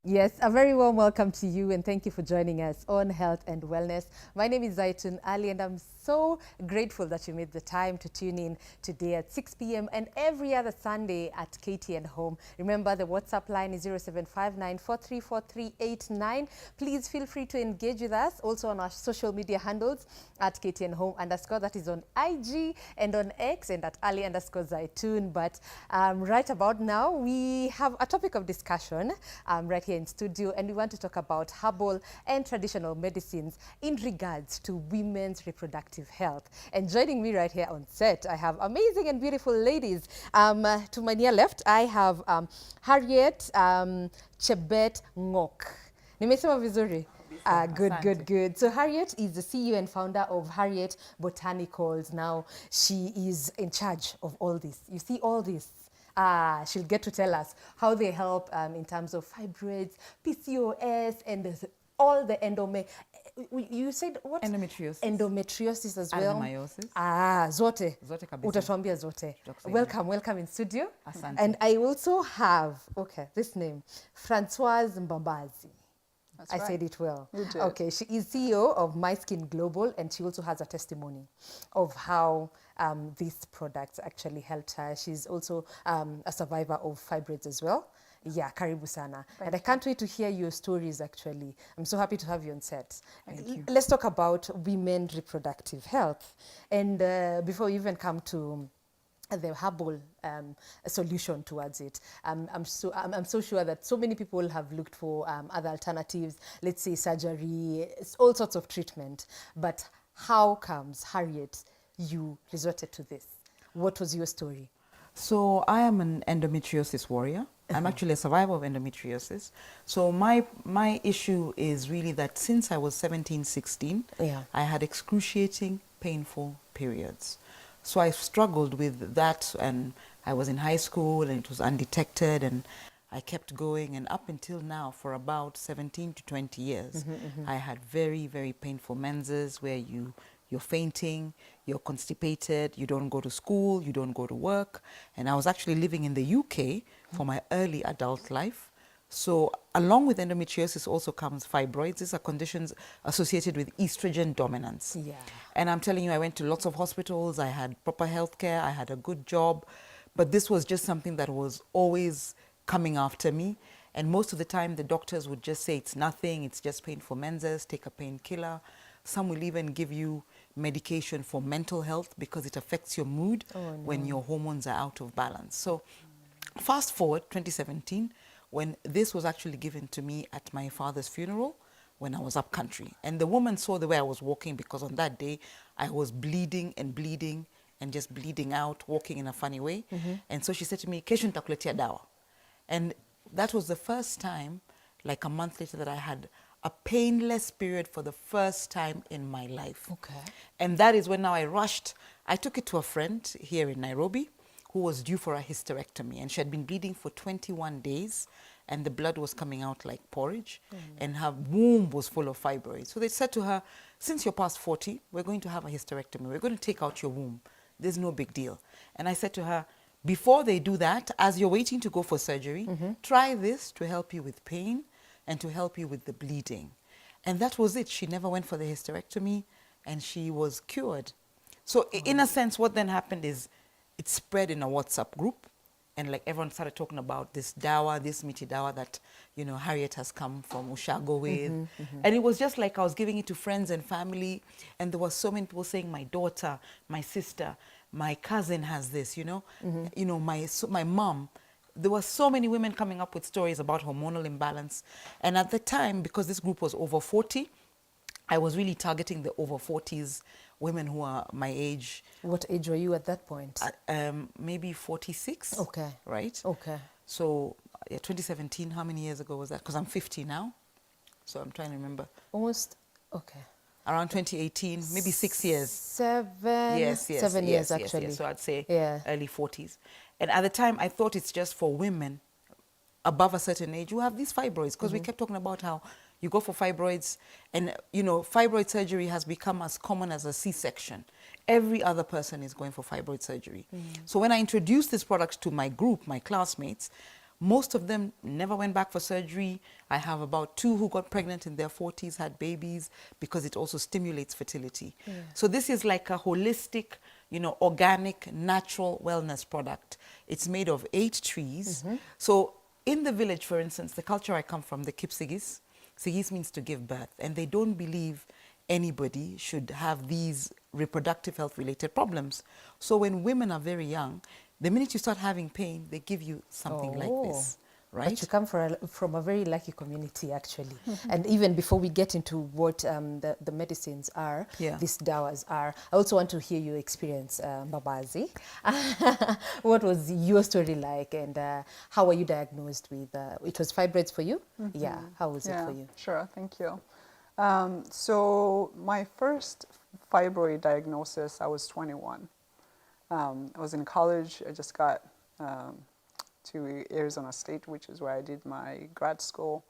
Yes, a very warm welcome to you and thank you for joining us on Health and Wellness. My name is Zaitun Ali and I'm so grateful that you made the time to tune in today at 6 p.m. and every other Sunday at KTN Home. Remember, the WhatsApp line is 0759434389. Please feel free to engage with us also on our social media handles at KTN Home _ that is on IG and on X and at Ali _ Zaitun. But right about now, we have a topic of discussion right here in studio, and we want to talk about herbal and traditional medicines in regards to women's reproductive health. And joining me right here on set, I have amazing and beautiful ladies. To my near left, I have Harriet Chebet Ngok. Nimesema vizuri? Good. So Harriet is the CEO and founder of Harriet Botanicals. Now, she is in charge of all this. You see all this? She'll get to tell us how they help in terms of fibroids, PCOS, and all the you said what? Endometriosis. Endometriosis as well. Adenomyosis. Zote. Zote kabisa. Utatuambia zote. Welcome in studio. Asante. And I also have, this name, Francoise Mbambazi. That's I right. said it well. You did. Okay, she is CEO of My Skin Global, and she also has a testimony of how these products actually helped her. She's also a survivor of fibroids as well. Yeah, karibu sana. And I can't wait to hear your stories, actually. I'm so happy to have you on set. Thank you. Let's talk about women reproductive health. And before we even come to the herbal solution towards it. I'm so sure that so many people have looked for other alternatives, let's say surgery, all sorts of treatment. But how comes, Harriet, you resorted to this? What was your story? So I am an endometriosis warrior. I'm actually a survivor of endometriosis. So my issue is really that since I was 17, 16, I had excruciating, painful periods. So I struggled with that, and I was in high school and it was undetected, and I kept going, and up until now, for about 17 to 20 years, I had very, very painful menses where you're fainting, you're constipated, you don't go to school, you don't go to work. And I was actually living in the UK for my early adult life. So along with endometriosis also comes fibroids. These are conditions associated with estrogen dominance. Yeah. And I'm telling you, I went to lots of hospitals, I had proper health care, I had a good job, but this was just something that was always coming after me. And most of the time, the doctors would just say, it's nothing, it's just painful menses, take a painkiller. Some will even give you medication for mental health because it affects your mood when your hormones are out of balance. So fast forward 2017, when this was actually given to me at my father's funeral when I was up country. And the woman saw the way I was walking, because on that day I was bleeding and just bleeding out, walking in a funny way. And so she said to me, kesho nitakuletea dawa. And that was the first time, like a month later, that I had a painless period for the first time in my life. Okay. And that is when now I rushed. I took it to a friend here in Nairobi who was due for a hysterectomy, and she had been bleeding for 21 days, and the blood was coming out like porridge, and her womb was full of fibroids. So they said to her, since you're past 40, we're going to have a hysterectomy. We're going to take out your womb. There's no big deal. And I said to her, before they do that, as you're waiting to go for surgery, try this to help you with pain and to help you with the bleeding. And that was it. She never went for the hysterectomy, and she was cured. So in a sense, what then happened is it spread in a WhatsApp group, and like everyone started talking about this dawa, this miti dawa that, you know, Harriet has come from Ushago with. And it was just like I was giving it to friends and family, and there were so many people saying, my daughter, my sister, my cousin has this, you know, my mom. There were so many women coming up with stories about hormonal imbalance. And at the time, because this group was over 40, I was really targeting the over 40s women who are my age. What age were you at that point? Maybe 46. Okay. Right? Okay. So 2017, how many years ago was that? Because I'm 50 now. So I'm trying to remember. Almost, okay. Around 2018, maybe 6 years. 7 Yes, years actually. Yes. So I'd say Yeah. early 40s. And at the time, I thought it's just for women above a certain age who have these fibroids, because we kept talking about how you go for fibroids, and you know, fibroid surgery has become as common as a C-section. Every other person is going for fibroid surgery. So when I introduced this product to my group, my classmates, Most of them never went back for surgery. I have about 2 who got pregnant in their 40s, had babies, because it also stimulates fertility. Yeah. So this is like a holistic, you know, organic, natural wellness product. It's made of 8 trees. So in the village, for instance, the culture I come from, the Kipsigis, Sigis means to give birth, and they don't believe anybody should have these reproductive health related problems. So when women are very young, the minute you start having pain, they give you something like this, right? But you come from a very lucky community, actually. And even before we get into what the medicines are, Yeah. these dawas are, I also want to hear your experience, Mbambazi. What was your story like, and how were you diagnosed with, it was fibroids for you? Yeah, how was it for you? Sure, thank you. So my first fibroid diagnosis, I was 21. I was in college. I just got to Arizona State, which is where I did my grad school.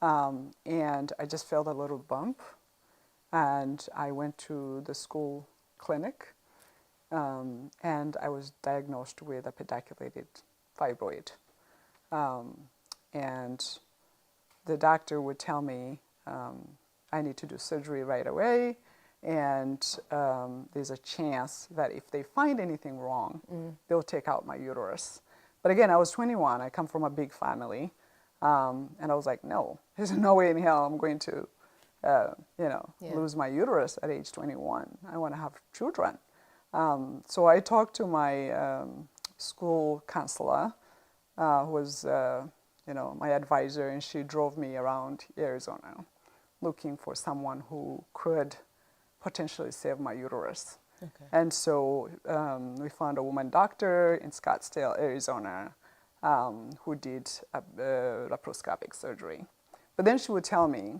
And I just felt a little bump. And I went to the school clinic. And I was diagnosed with a pediculated fibroid. And the doctor would tell me I need to do surgery right away. And there's a chance that if they find anything wrong, they'll take out my uterus. But again, I was 21. I come from a big family. And I was like, no, there's no way in hell I'm going to, lose my uterus at age 21. I want to have children. So I talked to my school counselor, who was, my advisor, and she drove me around Arizona looking for someone who could potentially save my uterus. Okay. And so we found a woman doctor in Scottsdale, Arizona, who did a laparoscopic surgery. But then she would tell me,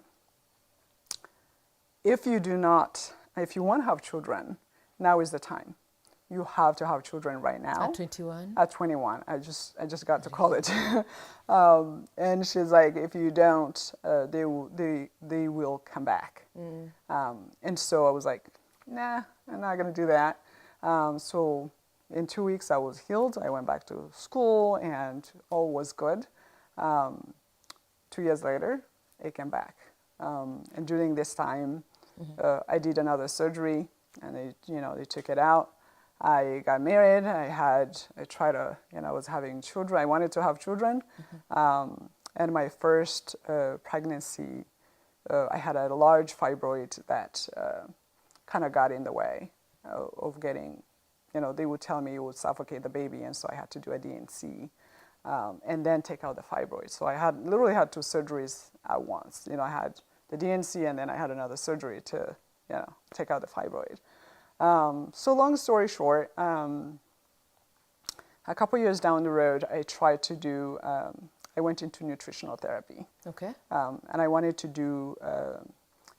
if you want to have children, now is the time. You have to have children right now. At 21? At 21. I just got to college. And she's like, if you don't, they will come back. And so I was like, nah, I'm not going to do that. So in 2 weeks, I was healed. I went back to school, and all was good. 2 years later, it came back. And during this time, I did another surgery, and they took it out. I got married. I was having children. I wanted to have children. And my first pregnancy, I had a large fibroid that kind of got in the way of getting, they would tell me it would suffocate the baby, and so I had to do a DNC and then take out the fibroid. So I literally had 2 surgeries at once. I had the DNC, and then I had another surgery to, take out the fibroid. So long story short, a couple years down the road, I tried to do, I went into nutritional therapy. Okay. And I wanted to do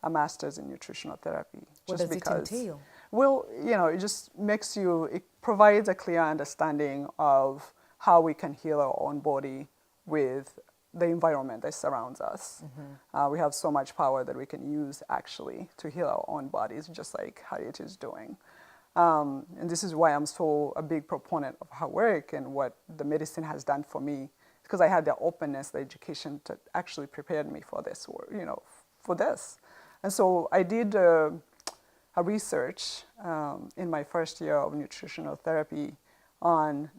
a master's in nutritional therapy. What does it entail? Well, it just it provides a clear understanding of how we can heal our own body with the environment that surrounds us. We have so much power that we can use actually to heal our own bodies, just like Harriet is doing. And this is why I'm so a big proponent of her work and what the medicine has done for me, because I had the openness, the education that actually prepared me for this, for this. And so I did a research in my first year of nutritional therapy on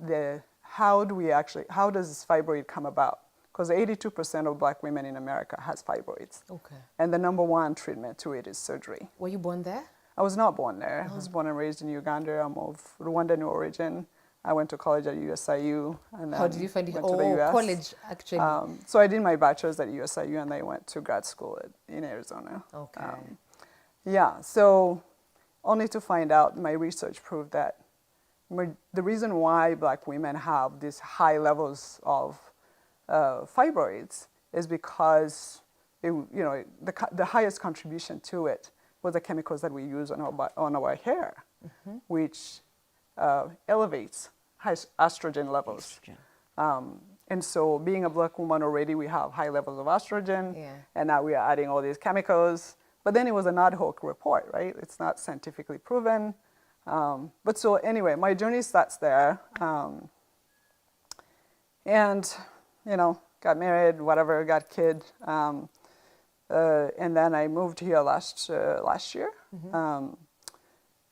how does this fibroid come about? Because 82% of Black women in America has fibroids. Okay. And the number 1 treatment to it is surgery. Were you born there? I was not born there. I was born and raised in Uganda. I'm of Rwandan origin. I went to college at USIU. And how did you find it? To the US. College, actually. So I did my bachelor's at USIU, and I went to grad school in Arizona. Okay. So only to find out, my research proved that the reason why Black women have these high levels of fibroids is because the highest contribution to it was the chemicals that we use on our hair, which elevates high estrogen levels. And so being a Black woman already, we have high levels of estrogen, and now we are adding all these chemicals. But then it was an ad hoc report, right? It's not scientifically proven. But so anyway, my journey starts there. And you know, got married, whatever, got kid. And then I moved here last year.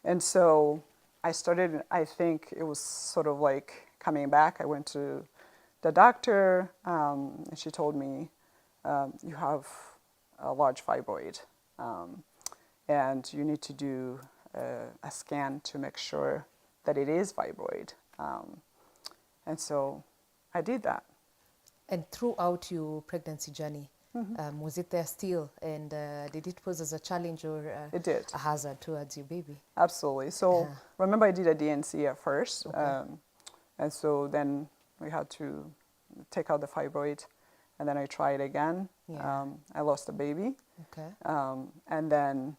And so I started, I think it was sort of like coming back. I went to the doctor, and she told me, you have a large fibroid, and you need to do a scan to make sure that it is fibroid. And so I did that. And throughout your pregnancy journey, was it there still? And did it pose as a challenge or It did. a hazard towards your baby? Absolutely. So remember I did a DNC at first. Okay. And so then we had to take out the fibroid. And then I tried again. Yeah. I lost a baby. Okay. And then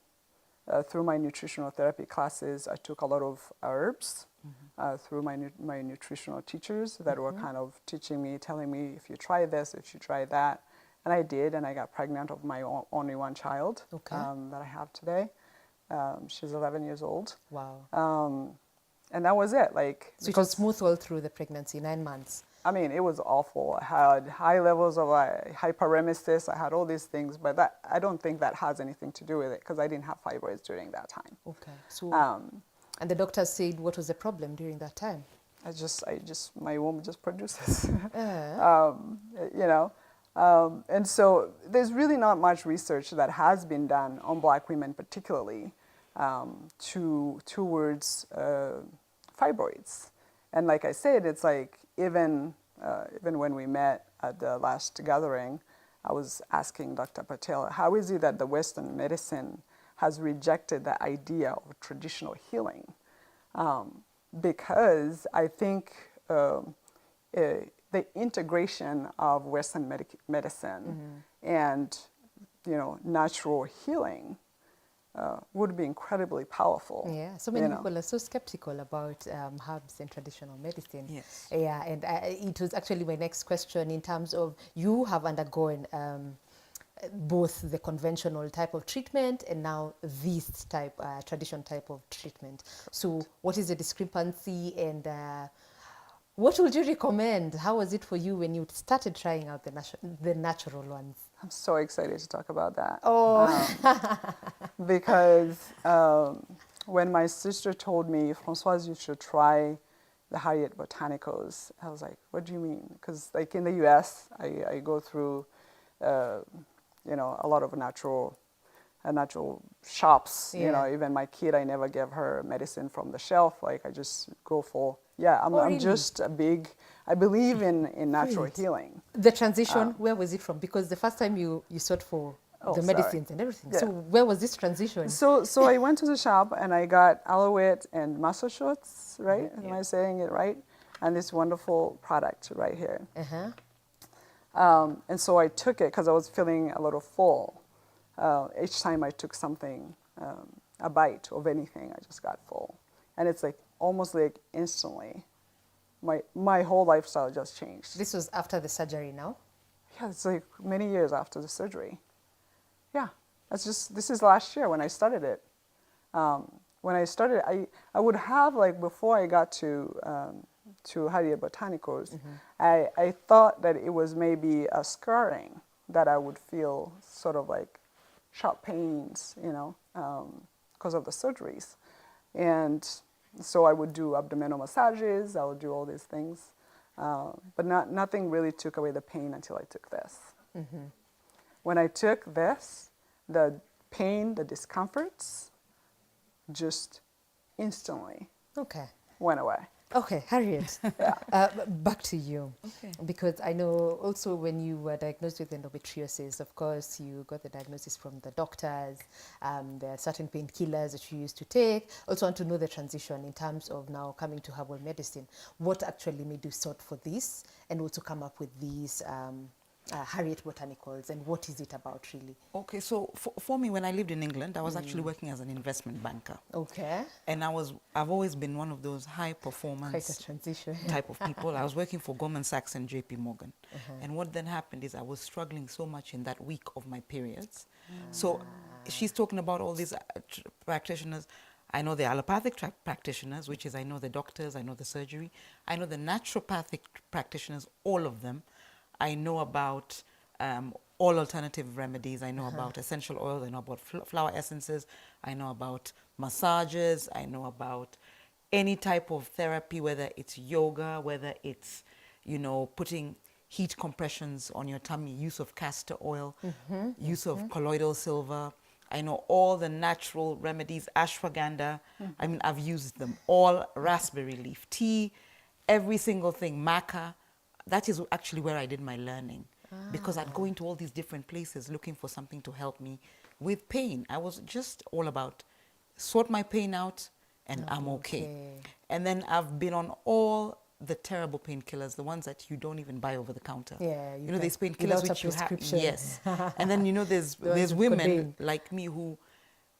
through my nutritional therapy classes, I took a lot of herbs through my nutritional teachers that were kind of teaching me, telling me, if you try this, if you try that. And I did, and I got pregnant of my only one child that I have today. She's 11 years old. Wow. And that was it. Like, So it was smooth all through the pregnancy, 9 months. I mean, it was awful. I had high levels of hyperemesis. I had all these things, but that I don't think that has anything to do with it because I didn't have fibroids during that time. Okay. So, and the doctors said what was the problem during that time? My womb just produces, you know. And so there's really not much research that has been done on Black women particularly towards fibroids. And like I said, it's like even when we met at the last gathering, I was asking Dr. Patel, how is it that the Western medicine has rejected the idea of traditional healing? Because I think the integration of Western medicine and, you know, natural healing would be incredibly powerful. Yeah, so many people are so skeptical about herbs and traditional medicine. Yes. Yeah, and it was actually my next question in terms of you have undergone both the conventional type of treatment and now this type, traditional type of treatment. So what is the discrepancy and what would you recommend? How was it for you when you started trying out the natural ones? I'm so excited to talk about that. Oh. Because when my sister told me, Francoise, you should try the Harriet Botanicals, I was like, what do you mean? Because like in the US, I go through, you know, a lot of natural shops. Yeah. You know, even my kid, I never gave her medicine from the shelf. Like I just go for, I'm really? just I believe in natural healing. The transition, where was it from? Because the first time you sought for the medicines and everything. Yeah. So where was this transition? So I went to the shop and I got Arorwet and muscle shorts, right? Am I saying it right? And this wonderful product right here. And so I took it because I was feeling a little full. Each time I took something, a bite of anything, I just got full. And it's like almost like instantly, my whole lifestyle just changed. This was after the surgery now? Yeah, it's like many years after the surgery. Yeah, this is last year when I started it. When I started, I would have, like, before I got to Harriet Botanicals, I thought that it was maybe a scarring that I would feel sort of like sharp pains, you know, because of the surgeries. And so I would do abdominal massages, I would do all these things. But nothing really took away the pain until I took this. When I took this, the pain, the discomforts, just instantly went away. Okay, Harriet, back to you. Okay. Because I know also when you were diagnosed with endometriosis, of course, you got the diagnosis from the doctors. There are certain painkillers that you used to take. Also want to know the transition in terms of now coming to herbal medicine. What actually made you sort for this and also come up with these Harriet Botanicals, and what is it about really? Okay, so for me, when I lived in England, I was actually working as an investment banker. Okay. And I've always been one of those high performance Quite a transition. type of people. I was working for Goldman Sachs and JP Morgan. And what then happened is I was struggling so much in that week of my periods. So she's talking about all these practitioners. I know the allopathic practitioners, which is I know the doctors, I know the surgery. I know the naturopathic practitioners, all of them. I know about all alternative remedies. I know about essential oils. I know about flower essences. I know about massages. I know about any type of therapy, whether it's yoga, whether it's, you know, putting heat compressions on your tummy, use of castor oil, use of colloidal silver. I know all the natural remedies, ashwagandha. I mean, I've used them all, raspberry leaf tea, every single thing, maca. That is actually where I did my learning, because I'd go into all these different places looking for something to help me with pain. I was just all about sort my pain out and I'm okay. And then I've been on all the terrible painkillers, the ones that you don't even buy over the counter. Yeah, you know, there's painkillers which you have. Yes. And then, you know, there's women like me who,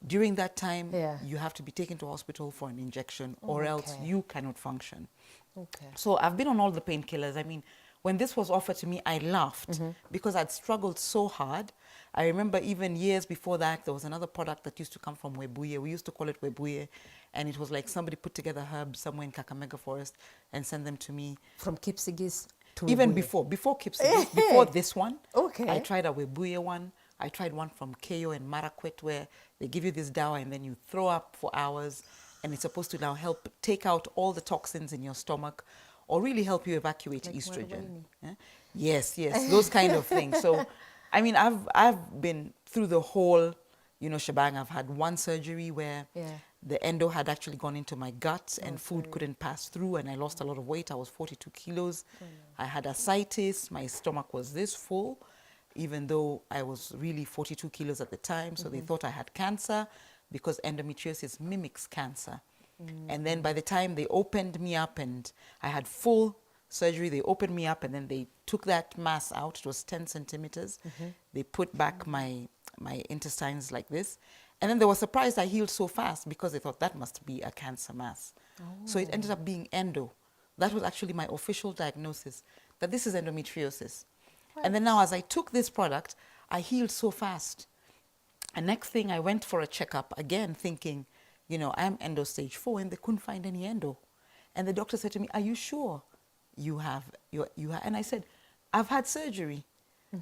during that time, you have to be taken to hospital for an injection, or else you cannot function. So I've been on all the painkillers. I mean, when this was offered to me, I laughed because I'd struggled so hard. I remember even years before that, there was another product that used to come from Webuye. We used to call it Webuye. And it was like somebody put together herbs somewhere in Kakamega Forest and sent them to me. From Kipsigis to even Webuye. before Kipsigis, before this one. Okay. I tried a Webuye one. I tried one from Keyo and Marakwet, where they give you this dawa and then you throw up for hours, and it's supposed to now help take out all the toxins in your stomach, or really help you evacuate like estrogen. Yes, those kind of things. So, I mean, I've been through the whole, you know, shebang. I've had one surgery where the endo had actually gone into my gut and food couldn't pass through, and I lost a lot of weight. I was 42 kilos. I had ascites. My stomach was this full, even though I was really 42 kilos at the time. So they thought I had cancer, because endometriosis mimics cancer. And then by the time they opened me up and I had full surgery, they opened me up and then they took that mass out. It was 10 centimeters. They put back my intestines like this. And then they were surprised I healed so fast, because they thought that must be a cancer mass. So it ended up being endo. That was actually my official diagnosis, that this is endometriosis. And then now as I took this product, I healed so fast. And next thing, I went for a checkup again, thinking, you know, I'm endo stage 4, and they couldn't find any endo. And the doctor said to me, "Are you sure you have?" And I said, "I've had surgery."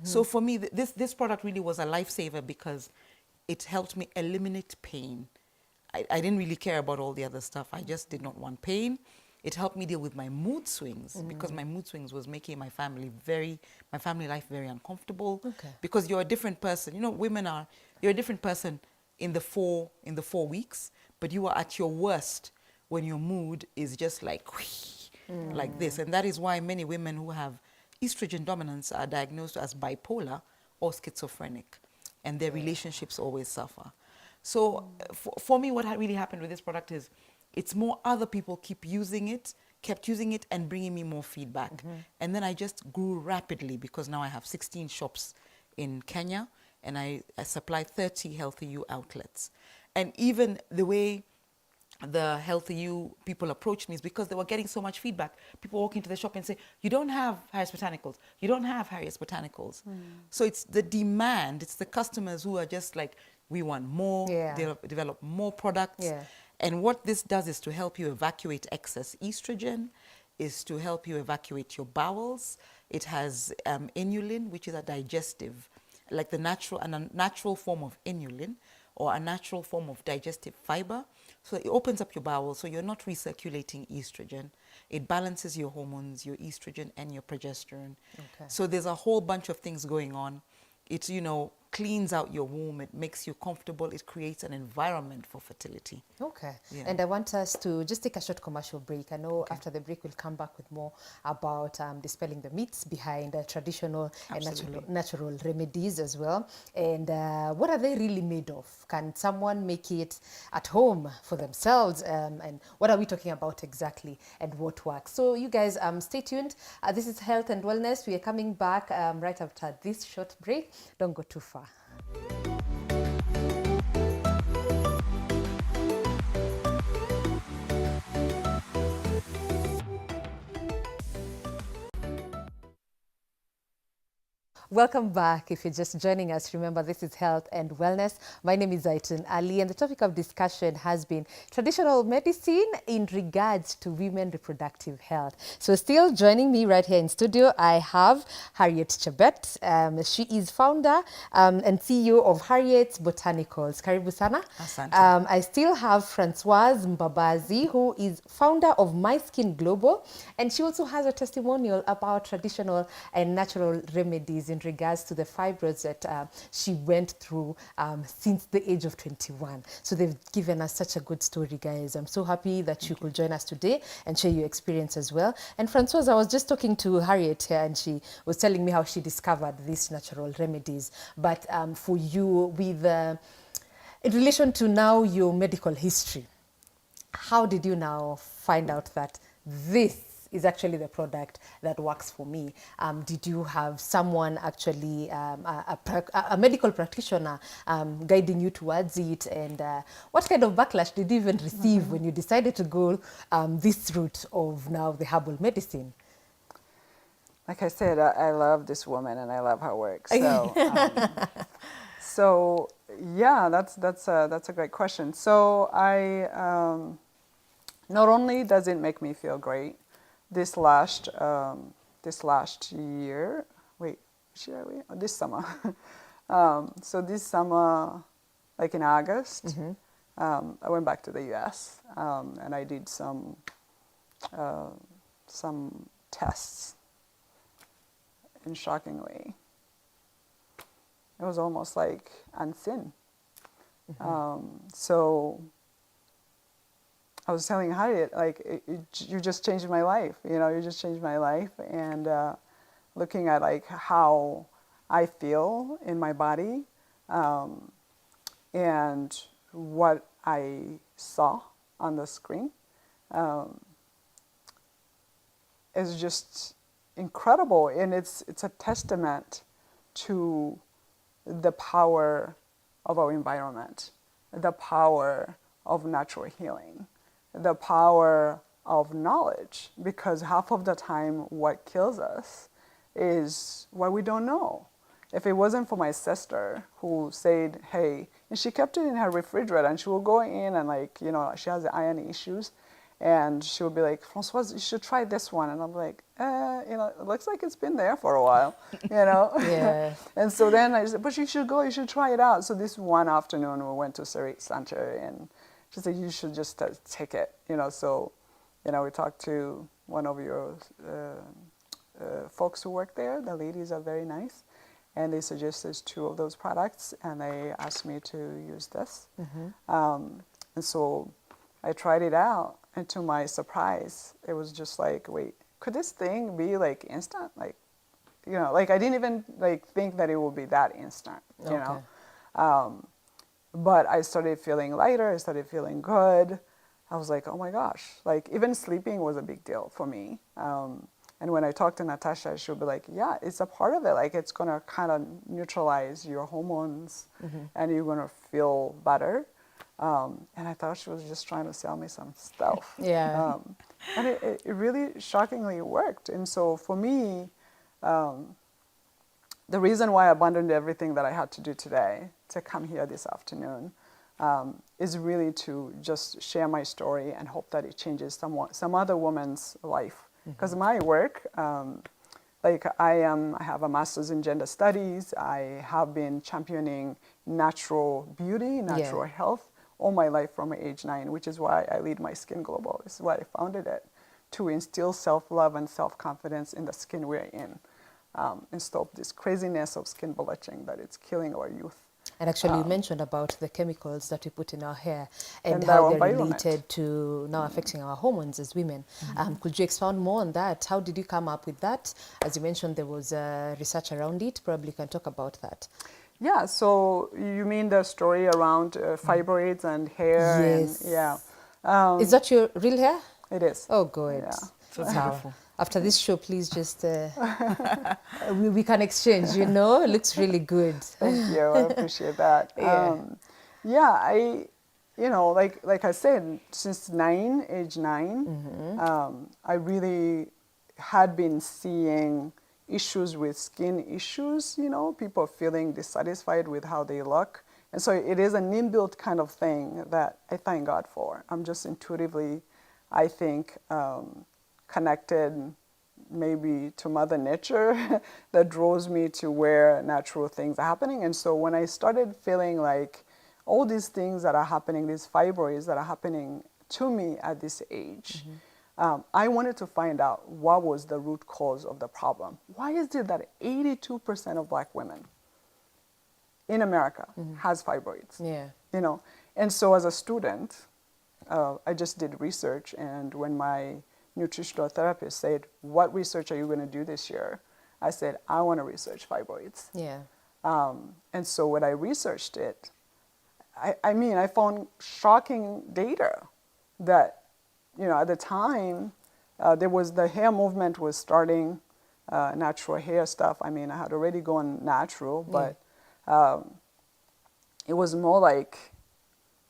So for me, this product really was a lifesaver, because it helped me eliminate pain. I didn't really care about all the other stuff. I just did not want pain. It helped me deal with my mood swings, because my mood swings was making my family life very uncomfortable. Because you're a different person. You know, you're a different person in the 4 weeks, but you are at your worst when your mood is just like like this. And that is why many women who have estrogen dominance are diagnosed as bipolar or schizophrenic, and their relationships always suffer. So for me, what really happened with this product is, it's more other people kept using it and bringing me more feedback. And then I just grew rapidly, because now I have 16 shops in Kenya, and I supply 30 Healthy You outlets. And even the way the Healthy You people approached me is because they were getting so much feedback. People walk into the shop and say, "You don't have Harriet's Botanicals. You don't have Harriet's Botanicals." So it's the demand, it's the customers who are just like, we want more, develop more products. And what this does is to help you evacuate excess estrogen, is to help you evacuate your bowels. It has inulin, which is a digestive, like a natural form of inulin, or a natural form of digestive fiber. So it opens up your bowels, so you're not recirculating estrogen. It balances your hormones, your estrogen and your progesterone. So there's a whole bunch of things going on. It, you know, cleans out your womb. It makes you comfortable. It creates an environment for fertility. And I want us to just take a short commercial break. I know after the break, we'll come back with more about dispelling the myths behind traditional and natural remedies as well. And what are they really made of? Can someone make it at home for themselves? And what are we talking about exactly, and what works? So you guys, stay tuned. This is Health and Wellness. We are coming back right after this short break. Don't go too far. Welcome back. If you're just joining us, remember this is Health and Wellness. My name is Zaitun Ali, and the topic of discussion has been traditional medicine in regards to women reproductive health. So still joining me right here in studio, I have Harriet Chebet. She is founder and CEO of Harriet's Botanicals. Karibu sana. Asante. I still have Francoise Mbambazi, who is founder of My Skin Global, and she also has a testimonial about traditional and natural remedies in regards to the fibroids that she went through since the age of 21. So they've given us such a good story, guys. I'm so happy that you could join us today and share your experience as well. And Francoise, I was just talking to Harriet here, and she was telling me how she discovered these natural remedies. But for you, with in relation to now your medical history, how did you now find out that this is actually the product that works for me? Did you have someone actually, a medical practitioner guiding you towards it? And what kind of backlash did you even receive when you decided to go this route of now the herbal medicine? Like I said, I love this woman and I love her work. So, yeah, that's a great question. So not only does it make me feel great, this last year, this summer. So this summer, like in August, I went back to the U.S. And I did some tests. And shockingly, it was almost like unseen. So I was telling Harriet, like, you just changed my life. You know, you just changed my life. And looking at like how I feel in my body, and what I saw on the screen, is just incredible. And it's a testament to the power of our environment, the power of natural healing, the power of knowledge, because half of the time what kills us is what we don't know. If it wasn't for my sister who said, hey, and she kept it in her refrigerator, and she will go in and, like, you know, she has iron issues, and she would be like, Francoise, you should try this one. And I'm like, you know, it looks like it's been there for a while, you know? Yeah. And so then I said, but you should go, you should try it out. So this one afternoon we went to Surrey Center, and she said, you should just take it, you know? So, you know, we talked to one of your folks who work there. The ladies are very nice. And they suggested 2 of those products, and they asked me to use this. And so I tried it out, and to my surprise, it was just like, wait, could this thing be like instant? Like, you know, like I didn't even like think that it would be that instant, you know? But I started feeling lighter, I started feeling good. I was like, oh my gosh, like even sleeping was a big deal for me. And when I talked to Natasha, she'll be like, yeah, it's a part of it. Like, it's going to kind of neutralize your hormones, and you're going to feel better. And I thought she was just trying to sell me some stuff. Yeah. And it really shockingly worked. And so for me, the reason why I abandoned everything that I had to do today to come here this afternoon is really to just share my story and hope that it changes some other woman's life. Because my work, like I have a master's in gender studies. I have been championing natural beauty, natural health all my life from age 9, which is why I lead My Skin Global. This is why I founded it, to instill self-love and self-confidence in the skin we're in, and stop this craziness of skin bleaching that it's killing our youth. And actually, you mentioned about the chemicals that we put in our hair and how they're related to now affecting our hormones as women. Could you expound more on that? How did you come up with that? As you mentioned, there was research around it. Probably you can talk about that. Yeah, so you mean the story around fibroids and hair? Yes. And, is that your real hair? It is. Oh, good. Yeah. So beautiful. After this show, please just, we can exchange, you know? It looks really good. Thank you, I appreciate that. I, you know, like I said, since age 9, I really had been seeing issues with skin issues, you know, people feeling dissatisfied with how they look. And so it is an inbuilt kind of thing that I thank God for. I'm just intuitively, I think, connected maybe to Mother Nature that draws me to where natural things are happening. And so when I started feeling like all these things that are happening, these fibroids that are happening to me at this age, I wanted to find out what was the root cause of the problem. Why is it that 82% of Black women in America has fibroids? Yeah. You know, and so as a student, I just did research, and when my nutritional therapist said, "What research are you going to do this year?" I said, "I want to research fibroids." Yeah. And so when I researched it, I found shocking data that, you know, at the time, there was the hair movement was starting, natural hair stuff. I mean, I had already gone natural, but it was more like,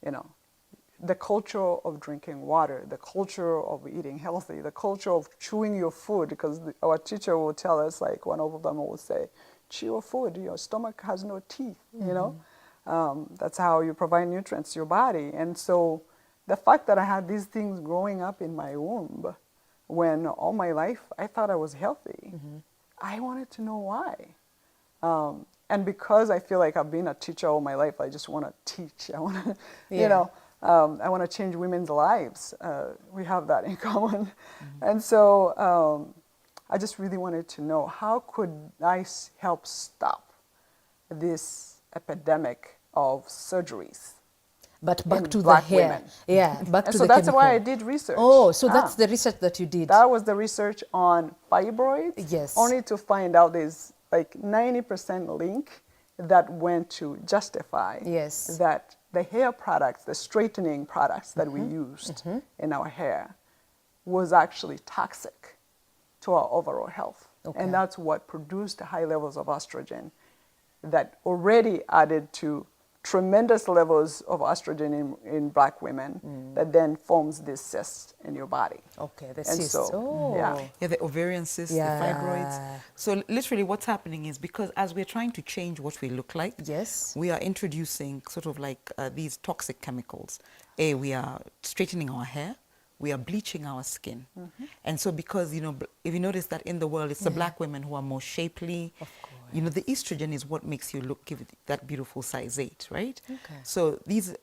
you know, the culture of drinking water, the culture of eating healthy, the culture of chewing your food, because our teacher will tell us, like one of them will say, chew your food, your stomach has no teeth, you know? That's how you provide nutrients to your body. And so the fact that I had these things growing up in my womb, when all my life I thought I was healthy, I wanted to know why. And because I feel like I've been a teacher all my life, I just want to teach. I want to, you know, I want to change women's lives. We have that in common. And so I just really wanted to know, how could I help stop this epidemic of surgeries? But back to the Black hair. women. Yeah, back And to so the that's chemical. why I did research. Oh, so that's the research that you did. That was the research on fibroids. Yes. Only to find out there's like 90% link that went to justify Yes. that the hair products, the straightening products that we used in our hair was actually toxic to our overall health. Okay. And that's what produced high levels of estrogen that already added to tremendous levels of estrogen in Black women that then forms this cyst in your body. Okay, the And cyst. so, Oh. Yeah, the ovarian cysts, the fibroids. So literally what's happening is, because as we're trying to change what we look like, Yes. we are introducing sort of like these toxic chemicals. We are straightening our hair, we are bleaching our skin. And so because, you know, if you notice that in the world, it's the Black women who are more shapely. Of course. You know, the estrogen is what makes you look, give it that beautiful size 8, right? Okay. So these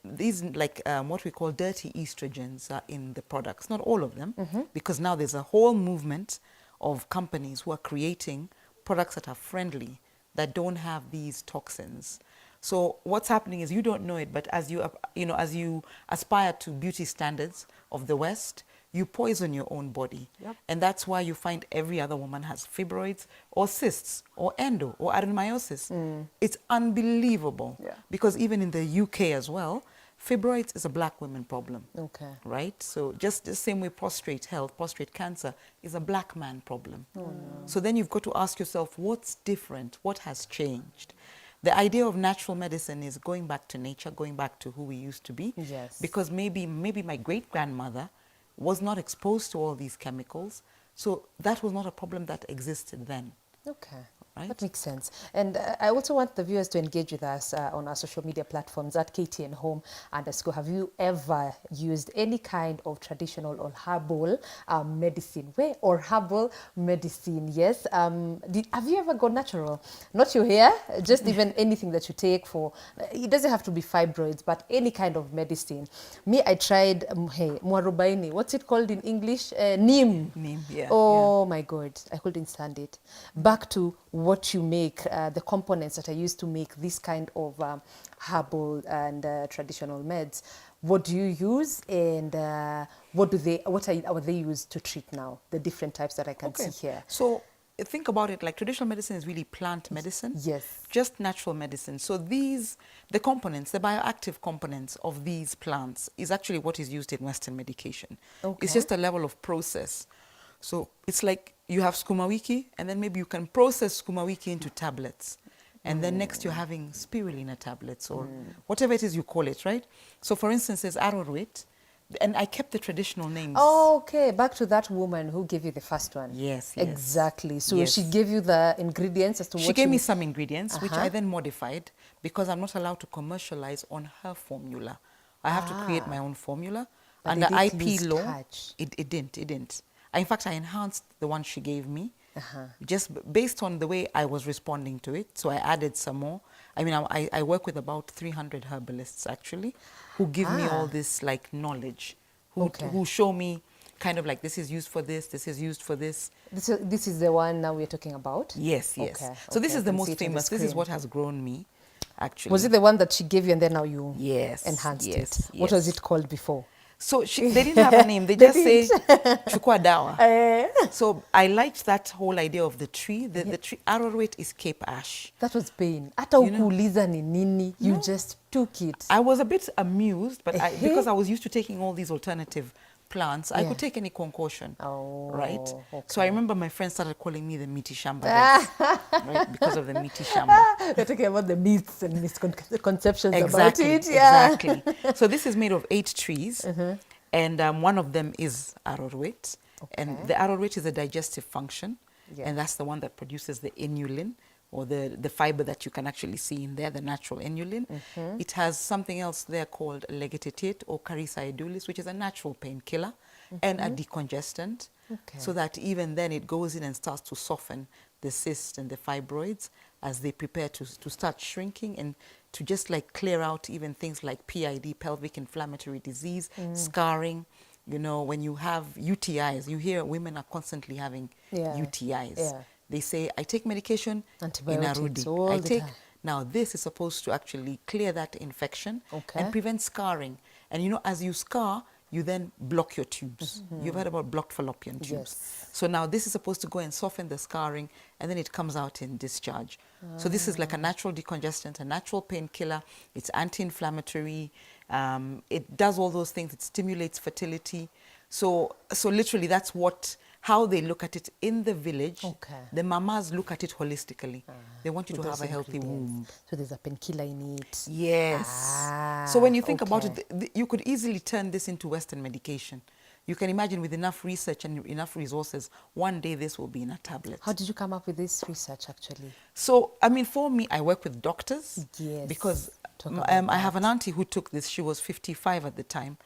like what we call dirty estrogens are in the products, not all of them, because now there's a whole movement of companies who are creating products that are friendly, that don't have these toxins. So what's happening is, you don't know it, but as you, you know, as you aspire to beauty standards of the West, you poison your own body. Yep. And that's why you find every other woman has fibroids or cysts or endo or adenomyosis. It's unbelievable. Yeah. Because even in the UK as well, fibroids is a Black women problem. Okay. Right? So just the same way prostate health, prostate cancer is a Black man problem. Oh, no. So then you've got to ask yourself, what's different? What has changed? The idea of natural medicine is going back to nature, going back to who we used to be. Yes. Because maybe my great-grandmother was not exposed to all these chemicals, so that was not a problem that existed then. Okay. Right? That makes sense. And I also want the viewers to engage with us on our social media platforms at KTN_Home_. Have you ever used any kind of traditional or herbal medicine? Or herbal medicine, yes. Have you ever gone natural? Not your hair, just even anything that you take for, it doesn't have to be fibroids, but any kind of medicine. Me, I tried, mwarobaini, what's it called in English? Neem. Neem, yeah. Oh my God, I couldn't stand it. Back to what you make, the components that are used to make this kind of herbal and traditional meds. What do you use, and what are they used to treat now? The different types that I can see here. So think about it like traditional medicine is really plant medicine. Yes. Just natural medicine. So the components, the bioactive components of these plants is actually what is used in Western medication. Okay. It's just a level of process. So it's like you have skumawiki, and then maybe you can process skumawiki into tablets. And then next you're having spirulina tablets or whatever it is you call it, right? So for instance, there's Arorwet. And I kept the traditional names. Oh, okay. Back to that woman who gave you the first one. Yes, yes. Exactly. So Yes. she gave you the ingredients as to She what gave you... me some ingredients, which I then modified because I'm not allowed to commercialize on her formula. I have to create my own formula. But Under did it IP lose law, touch? it didn't. In fact, I enhanced the one she gave me, just based on the way I was responding to it. So I added some more. I mean, I work with about 300 herbalists, actually, who give me all this, like, knowledge, who show me kind of like, this is used for this is used for this. This is the one now we're talking about? Yes, yes. Okay, So this okay, is I the can see most it on the famous. This is screen. what has grown me, actually. Was it the one that she gave you and then now you Yes, enhanced yes, it? What was yes. it called before? So they didn't have a name. They They just say chukwa dawa. Eh. So I liked that whole idea of the tree. The tree Arorwet is Cape Ash. That was pain. Hata ukuuliza ni nini, you just took it. I was a bit amused, but because I was used to taking all these alternative plants, I could take any concoction, right? okay. So I remember my friends started calling me the meaty shamba, right? Because of the meaty shamba. We're talking about the myths and misconceptions Exactly, about it. Yeah. exactly. So this is made of 8 trees, and one of them is Arorwet. And the Arorwet is a digestive function, and that's the one that produces the inulin, or the fiber that you can actually see in there, the natural inulin. It has something else there called legetatiate or Carissa edulis, which is a natural painkiller and a decongestant, so that even then it goes in and starts to soften the cysts and the fibroids as they prepare to start shrinking, and to just like clear out even things like PID, pelvic inflammatory disease, scarring. You know, when you have UTIs, you hear women are constantly having UTIs. Yeah. They say, I take medication in Antibiotics Arudi. all I the take time. Now this is supposed to actually clear that infection and prevent scarring. And you know, as you scar, you then block your tubes. You've heard about blocked fallopian tubes. Yes. So now this is supposed to go and soften the scarring, and then it comes out in discharge. So this is like a natural decongestant, a natural painkiller. It's anti-inflammatory. It does all those things. It stimulates fertility. So literally that's how they look at it in the village. The mamas look at it holistically. They want you to have a healthy womb. So there's a painkiller in it. Yes. So when you think about it, you could easily turn this into Western medication. You can imagine, with enough research and enough resources, one day this will be in a tablet. How did you come up with this research, actually? So, I mean, for me, I work with doctors. Yes. Because I have an auntie who took this. She was 55 at the time,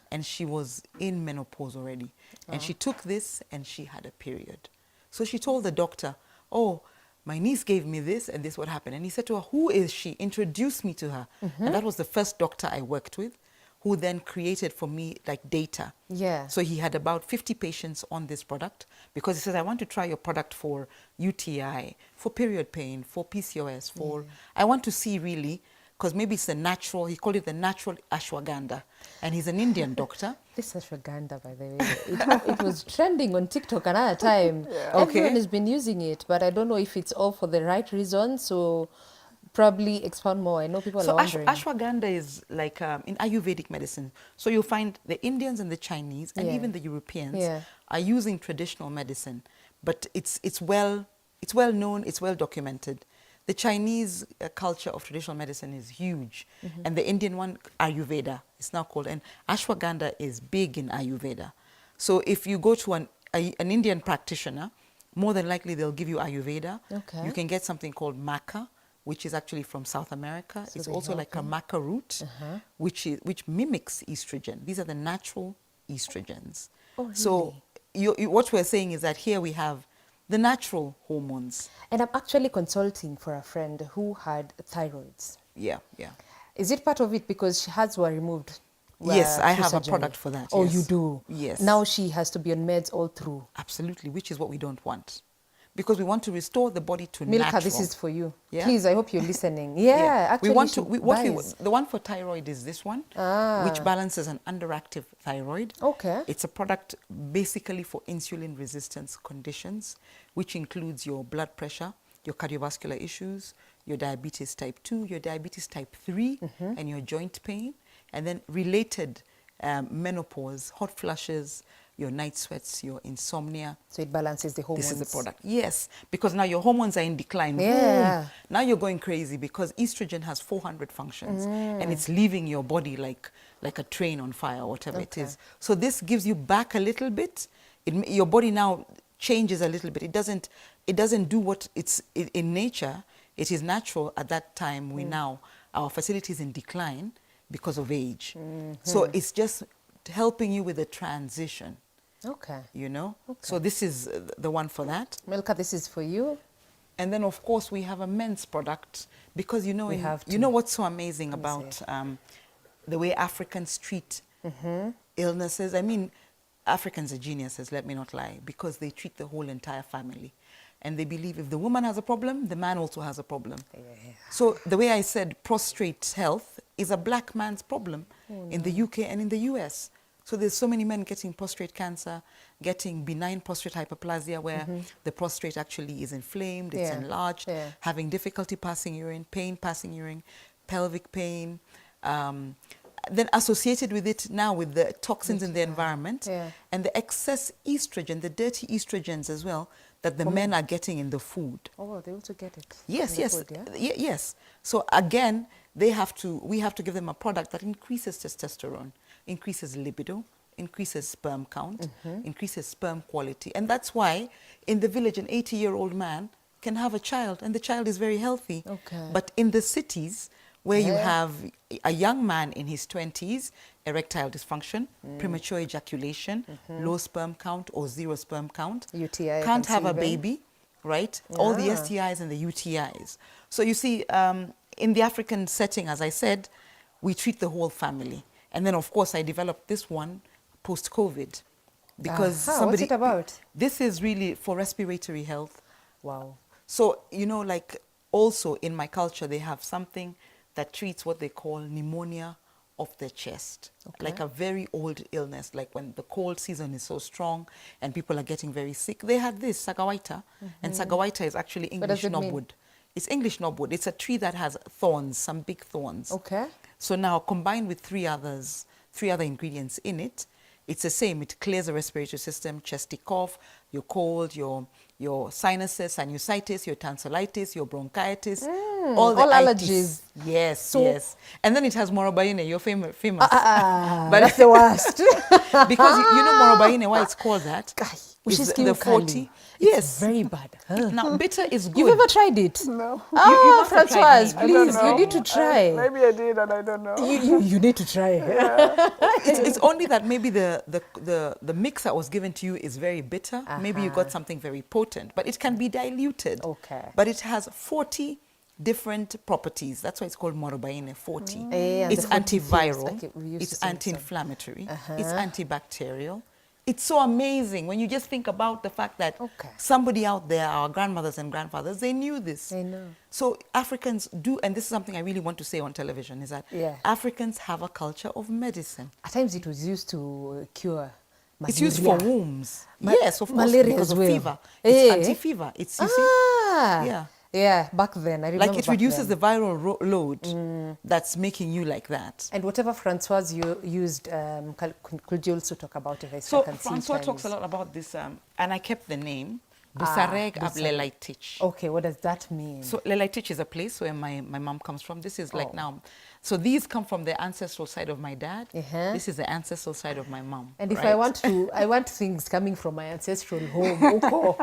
and she was in menopause already. And she took this, and she had a period. So she told the doctor, oh, my niece gave me this, and this what happened. And he said to her, who is she? Introduce me to her. And that was the first doctor I worked with, who then created for me like data. Yeah. So he had about 50 patients on this product, because he says, I want to try your product for UTI, for period pain, for PCOS, for, I want to see really, because maybe it's the natural, he called it the natural ashwagandha. And he's an Indian doctor. This ashwagandha, by the way, it was trending on TikTok another time. Everyone has been using it, but I don't know if it's all for the right reason. So probably expound more. I know people are wondering. Ashwagandha is like in Ayurvedic medicine. So you'll find the Indians and the Chinese and even the Europeans are using traditional medicine, but it's well known, it's well documented. The Chinese culture of traditional medicine is huge, and the Indian one, Ayurveda, it's now called, and ashwagandha is big in Ayurveda. So if you go to an Indian practitioner, more than likely they'll give you Ayurveda. You can get something called maca, which is actually from South America. So it's also like a maca root, which mimics estrogen. These are the natural estrogens. Oh, really? So what we're saying is that here we have the natural hormones. And I'm actually consulting for a friend who had thyroids. Yeah, yeah. Is it part of it because she has were removed? Yes, I have a product for that. Oh, yes. you do? Yes. Now she has to be on meds all through. Absolutely, which is what we don't want. Because we want to restore the body to Milka, natural. this is for you. Yeah? Yeah? Please, I hope you're listening. Yeah, actually, the one for thyroid is this one, which balances an underactive thyroid. Okay. It's a product basically for insulin resistance conditions, which includes your blood pressure, your cardiovascular issues, your diabetes type 2, your diabetes type 3, and your joint pain, and then related menopause, hot flushes, your night sweats, your insomnia. So it balances the hormones. This is the product. Yes, because now your hormones are in decline. Yeah. Boom. Now you're going crazy because estrogen has 400 functions and it's leaving your body like a train on fire or whatever it is. So this gives you back a little bit. Your body now changes a little bit. It doesn't do what it's in nature. It is natural at that time. Our facility is in decline because of age. So it's just helping you with the transition. Okay. You know? Okay. So this is the one for that. Milka, this is for you. And then, of course, we have a men's product because, you know, you know what's so amazing about the way Africans treat illnesses? I mean, Africans are geniuses, let me not lie, because they treat the whole entire family. And they believe if the woman has a problem, the man also has a problem. Yeah. So the way I said prostrate health is a black man's problem in the UK and in the US. So there's so many men getting prostate cancer, getting benign prostate hyperplasia where the prostate actually is inflamed, it's enlarged, having difficulty passing urine, pain passing urine, pelvic pain. Then associated with it now with the toxins in the environment and the excess estrogen, the dirty estrogens as well, that the men are getting in the food. Oh, they also get it. Yes, yes, food, yeah? yes. So again, we have to give them a product that increases testosterone, increases libido, increases sperm count, increases sperm quality. And that's why in the village, an 80-year-old man can have a child and the child is very healthy. Okay. But in the cities where you have a young man in his 20s, erectile dysfunction, premature ejaculation, low sperm count or zero sperm count, UTI, can't have a baby, right? All the STIs and the UTIs. So you see, in the African setting, as I said, we treat the whole family. And then, of course, I developed this one post-COVID because what's it about? This is really for respiratory health. Wow. So, you know, like also in my culture, they have something that treats what they call pneumonia of the chest, like a very old illness, like when the cold season is so strong and people are getting very sick. They had this, Sagawaita, and Sagawaita is actually English knobwood. It's English knobwood. It's a tree that has thorns, some big thorns. Okay. So now combined with three other ingredients in it, it's the same. It clears the respiratory system, chesty cough, your cold, your sinuses, sinusitis, your tonsillitis, your bronchitis, all allergies. Yes, yes. And then it has morobaine, your famous. But that's the worst. Because you know morobaine, why it's called that? Which is the 40. Yes. Very bad. Now, bitter is good. You've ever tried it? No. Oh, Francoise, please, you need to I try. maybe I did and I don't know. You need to try. It's only that maybe the mix that was given to you is very bitter. Maybe you got something very potent, but it can be diluted. Okay. But it has 40 different properties. That's why it's called morobaine 40. It's antiviral, it's anti-inflammatory, it's antibacterial. It's so amazing when you just think about the fact that somebody out there, our grandmothers and grandfathers, they knew this. They know. So Africans do, and this is something I really want to say on television, is that Africans have a culture of medicine. At times it was used to cure malaria. It's used for wombs. Yes, of course, malaria because as of well. fever. It's anti-fever. It's, you see? Yeah. Yeah, back then, I remember. Like it reduces the viral load that's making you like that. And whatever Francoise you used, could you also talk about it? So Francois talks a lot about this, and I kept the name, Busarek ab Lelaitich. Okay, what does that mean? So Lelaitich is a place where my mom comes from. This is like now, so these come from the ancestral side of my dad. This is the ancestral side of my mom. And if I want things coming from my ancestral home,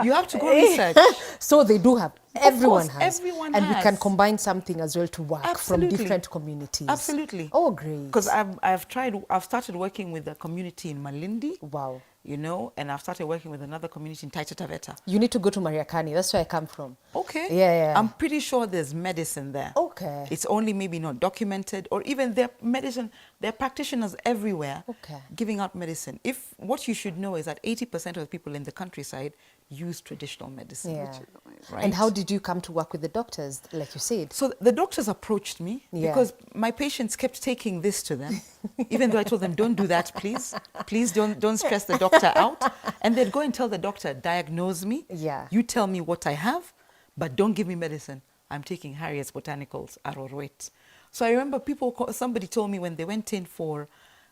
you have to go research. So they do have. Everyone has. Everyone and has. we can combine something as well to work from different communities. Absolutely. Oh, great. Because I've started working with a community in Malindi. Wow. You know, and I've started working with another community in Taita Taveta. You need to go to Mariakani. That's where I come from. Okay. Yeah. I'm pretty sure there's medicine there. Okay. It's only maybe not documented, or even there are practitioners everywhere giving out medicine. If what you should know is that 80% of the people in the countryside use traditional medicine. Yeah. Right? And how did you come to work with the doctors, like you said? So the doctors approached me because my patients kept taking this to them, even though I told them, don't do that, please. Please don't stress the doctor out. And they'd go and tell the doctor, diagnose me. Yeah. You tell me what I have, but don't give me medicine. I'm taking Harriet's Botanicals, Arorwet. So I remember somebody told me when they went in for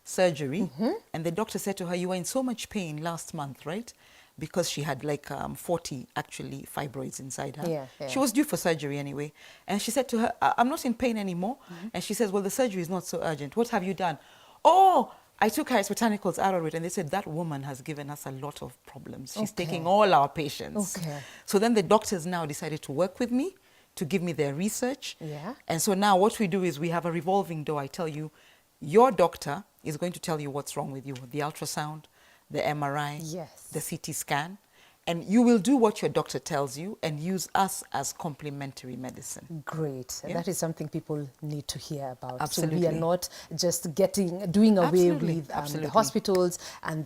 surgery, and the doctor said to her, you were in so much pain last month, right? Because she had like 40 actually fibroids inside her. Yeah, yeah. She was due for surgery anyway. And she said to her, I'm not in pain anymore. And she says, well, the surgery is not so urgent. What have you done? Oh, I took Harriet's Botanicals, Arorwet, and they said that woman has given us a lot of problems. She's taking all our patients. Okay. So then the doctors now decided to work with me, to give me their research. Yeah. And so now what we do is we have a revolving door. I tell you, your doctor is going to tell you what's wrong with you, the ultrasound, the MRI, Yes. the CT scan, and you will do what your doctor tells you and use us as complementary medicine. Great. Yeah. That is something people need to hear about. Absolutely. So we are not just doing away Absolutely. with the Absolutely. hospitals and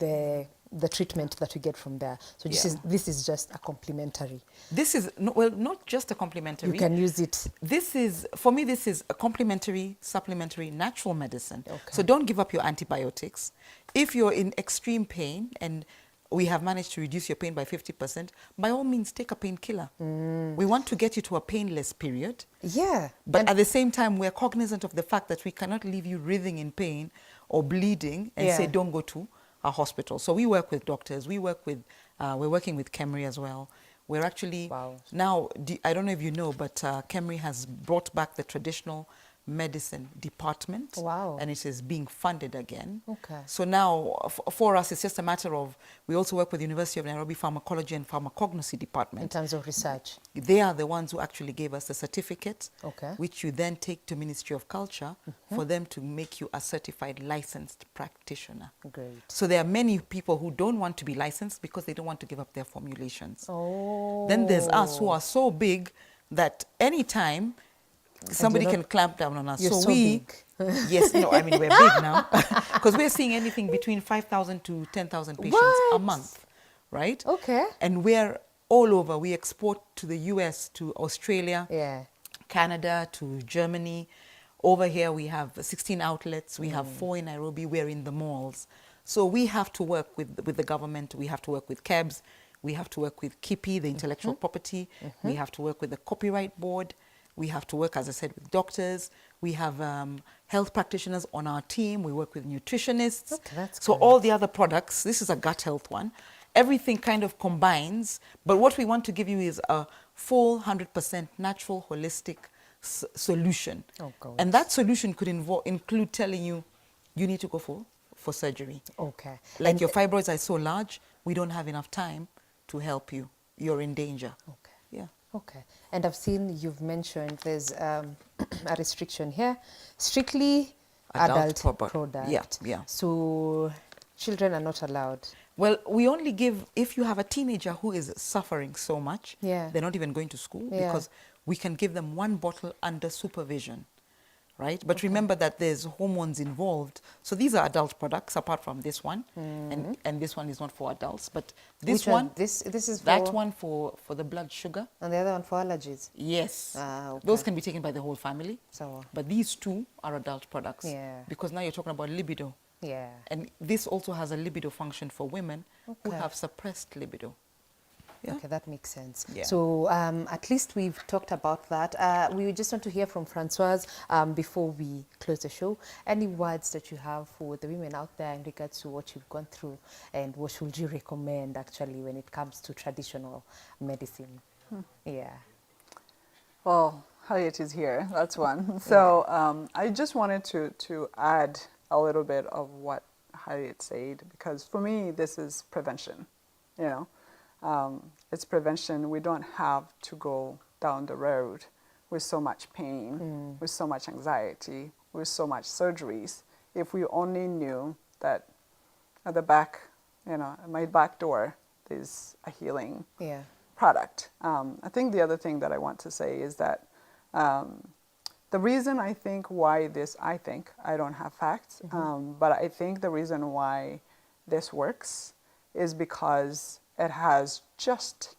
the treatment that we get from there. So Yeah. this is just a complementary. This is, well, not just a complementary. You can use it. This is, for me, this is a complementary, supplementary, natural medicine. Okay. So don't give up your antibiotics. If you're in extreme pain and we have managed to reduce your pain by 50%, by all means, take a painkiller. We want to get you to a painless period. Yeah. But at the same time, we're cognizant of the fact that we cannot leave you writhing in pain or bleeding and say, don't go to a hospital. So we work with doctors. We work with, we're working with Kemri as well. We're actually, now, I don't know if you know, but Kemri has brought back the traditional medicine department. Wow. And it is being funded again. Okay. So now, for us, it's just a matter of, we also work with the University of Nairobi Pharmacology and Pharmacognosy Department. In terms of research. They are the ones who actually gave us the certificate, Okay. which you then take to Ministry of Culture for them to make you a certified licensed practitioner. Great. So there are many people who don't want to be licensed because they don't want to give up their formulations. Oh. Then there's us who are so big that anytime somebody can clamp down on us. You're so we, big. yes, no, I mean, we're big now. Because we're seeing anything between 5,000 to 10,000 patients a month, right? Okay. And we're all over. We export to the US, to Australia, Canada, to Germany. Over here, we have 16 outlets. We have 4 in Nairobi. We're in the malls. So we have to work with the government. We have to work with KEBS. We have to work with KIPI, the intellectual property. We have to work with the copyright board. We have to work, as I said, with doctors. We have health practitioners on our team. We work with nutritionists. Okay, that's so great. all the other products, this is a gut health one. Everything kind of combines. But what we want to give you is a full 100% natural, holistic solution. Oh, God. And that solution could include telling you, you need to go for surgery. Okay. Like And your fibroids are so large, we don't have enough time to help you. You're in danger. Okay. Yeah. Okay. And I've seen you've mentioned there's a restriction here. Strictly adult product. Yeah, yeah. So children are not allowed. Well, we only give, if you have a teenager who is suffering so much, they're not even going to school because we can give them 1 bottle under supervision, right? But remember that there's hormones involved. So these are adult products apart from this one. And this one is not for adults. But this one, this is for... that one for the blood sugar. And the other one for allergies? Yes. Okay. Those can be taken by the whole family. So, but these 2 are adult products. Yeah. Because now you're talking about libido. yeah. And this also has a libido function for women who have suppressed libido. Yeah. Okay, that makes sense. Yeah. So at least we've talked about that. We just want to hear from Francoise before we close the show. Any words that you have for the women out there in regards to what you've gone through and what should you recommend actually when it comes to traditional medicine? Yeah. Well, Harriet is here. That's one. So I just wanted to add a little bit of what Harriet said, because for me, this is prevention, you know. It's prevention. We don't have to go down the road with so much pain, with so much anxiety, with so much surgeries. If we only knew that at the back, you know, at my back door, there's a healing product. I think the other thing that I want to say is that the reason I don't have facts, but I think the reason why this works is because it has just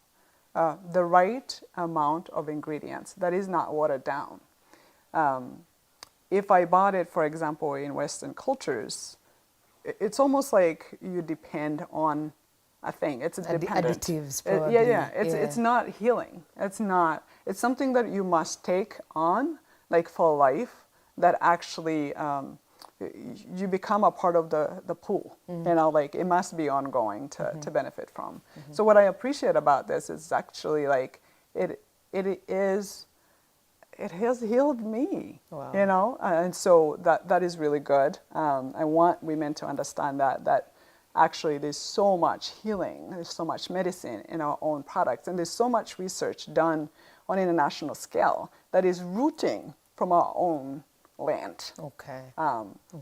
the right amount of ingredients that is not watered down. If I bought it, for example, in Western cultures, it's almost like you depend on a thing. It's dependent. Additives, probably. It's not healing. It's not. It's something that you must take on, like for life, that actually you become a part of the pool. You know, like it must be ongoing to benefit from. So what I appreciate about this is actually like it has healed me. Wow. You know, and so that is really good. I want women to understand that actually there's so much healing, there's so much medicine in our own products, and there's so much research done on an international scale that is rooting from our own land. Okay.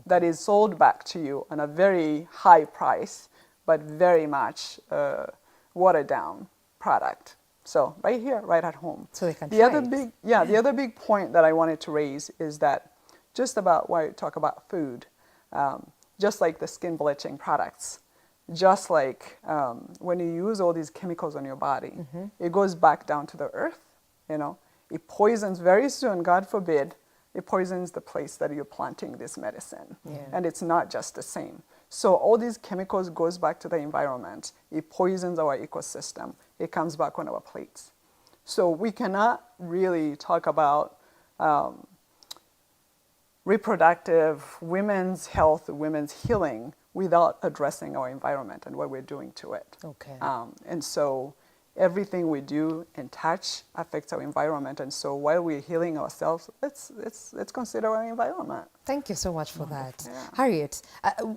That is sold back to you on a very high price, but very much watered down product. So right here, right at home. So they can the try other it. big, the other big point that I wanted to raise is that just about why I talk about food, just like the skin bleaching products, just like when you use all these chemicals on your body, it goes back down to the earth. You know, it poisons very soon. God forbid, it poisons the place that you're planting this medicine, and it's not just the same. So all these chemicals goes back to the environment. It poisons our ecosystem. It comes back on our plates. So we cannot really talk about reproductive, women's health, women's healing without addressing our environment and what we're doing to it. Okay. And so everything we do and touch affects our environment. And so while we're healing ourselves, let's consider our environment. Thank you so much for that. Yeah. Harriet,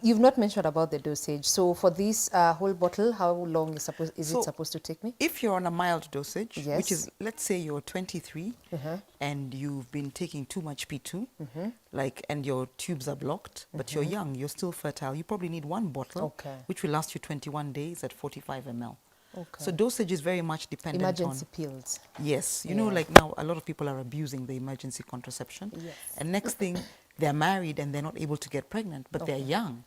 you've not mentioned about the dosage. So for this whole bottle, how long is it supposed to take me? If you're on a mild dosage, Yes. which is, let's say you're 23 and you've been taking too much P2, and your tubes are blocked, but you're young, you're still fertile, you probably need one bottle, which will last you 21 days at 45 ml. Okay. So dosage is very much dependent Emergency on... pills. Yes. You know, like now, a lot of people are abusing the emergency contraception. Yes. And next thing, they're married and they're not able to get pregnant, but they're young.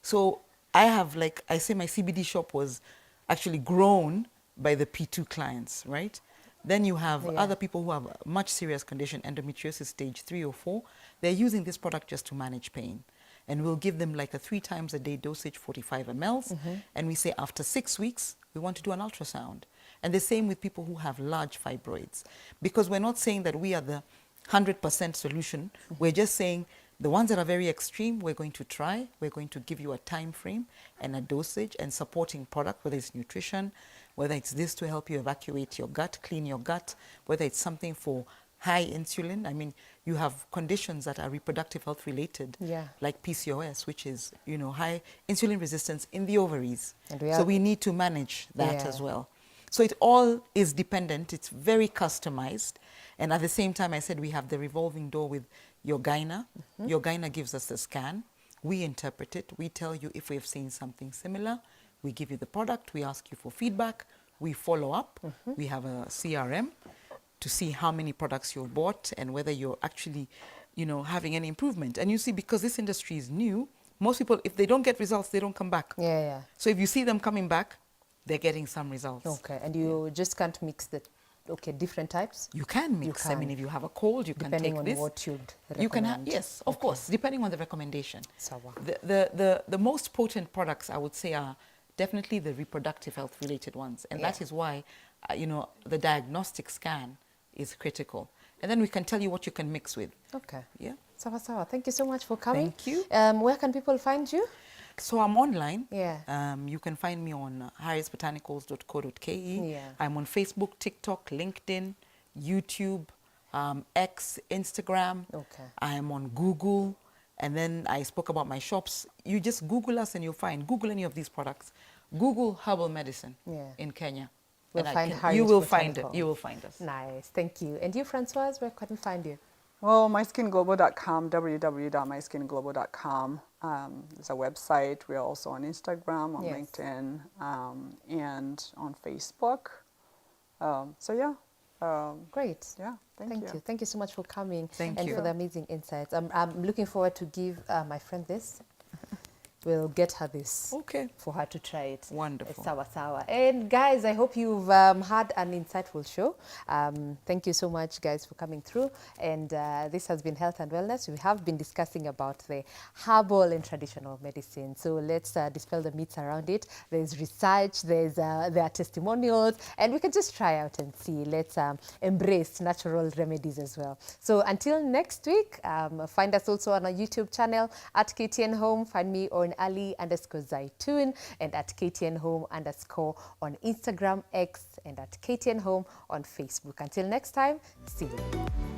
So I have, like, I say my CBD shop was actually grown by the P2 clients, right? Then you have other people who have a much serious condition, endometriosis stage 3 or 4. They're using this product just to manage pain. And we'll give them like a 3 times a day dosage, 45 mLs. And we say after 6 weeks, we want to do an ultrasound. And the same with people who have large fibroids. Because we're not saying that we are the 100% solution. We're just saying the ones that are very extreme, we're going to try. We're going to give you a time frame and a dosage and supporting product, whether it's nutrition, whether it's this to help you evacuate your gut, clean your gut, whether it's something for high insulin. I mean, you have conditions that are reproductive health related, like PCOS, which is, you know, high insulin resistance in the ovaries. So we need to manage that as well. So it all is dependent. It's very customized. And at the same time, I said we have the revolving door with your gyna. Your gyna gives us the scan. We interpret it. We tell you if we've seen something similar. We give you the product. We ask you for feedback. We follow up. We have a CRM to see how many products you've bought and whether you're actually, you know, having any improvement. And you see, because this industry is new, most people, if they don't get results, they don't come back. So if you see them coming back, they're getting some results. Okay, and you just can't mix the different types? You can mix. I mean, if you have a cold, you can take this. Depending on what you'd recommend. You can have, yes, of course, depending on the recommendation. The most potent products, I would say, are definitely the reproductive health related ones. And that is why, you know, the diagnostic scan is critical. And then we can tell you what you can mix with. Okay. Yeah. Sawa sawa. Thank you so much for coming. Thank you. Where can people find you? So I'm online. Yeah. You can find me on harrietbotanicals.co.ke. Yeah. I'm on Facebook, TikTok, LinkedIn, YouTube, X, Instagram. Okay. I am on Google. And then I spoke about my shops. You just Google us and you'll find. Google any of these products. Google herbal medicine in Kenya. We'll find Harriet you will find it. You will find us. Nice. Thank you. And you, Francoise, where can we find you? Well, mySkinGlobal.com, www.mySkinGlobal.com is a website. We're also on Instagram, on LinkedIn, and on Facebook. So yeah. Great. Yeah. Thank you. Thank you so much for coming. Thank and you. for the amazing insights. I'm looking forward to give my friend this. we'll get her this. Okay. For her to try it. Wonderful. Sawa sawa. And guys, I hope you've had an insightful show. Thank you so much, guys, for coming through. And this has been Health and Wellness. We have been discussing about the herbal and traditional medicine. So let's dispel the myths around it. There's research, there are testimonials, and we can just try out and see. Let's embrace natural remedies as well. So until next week, find us also on our YouTube channel at KTN Home. Find me on Ali_Zaitun and at KTN Home _ on Instagram, X, and at KTN Home on Facebook. Until next time, see you.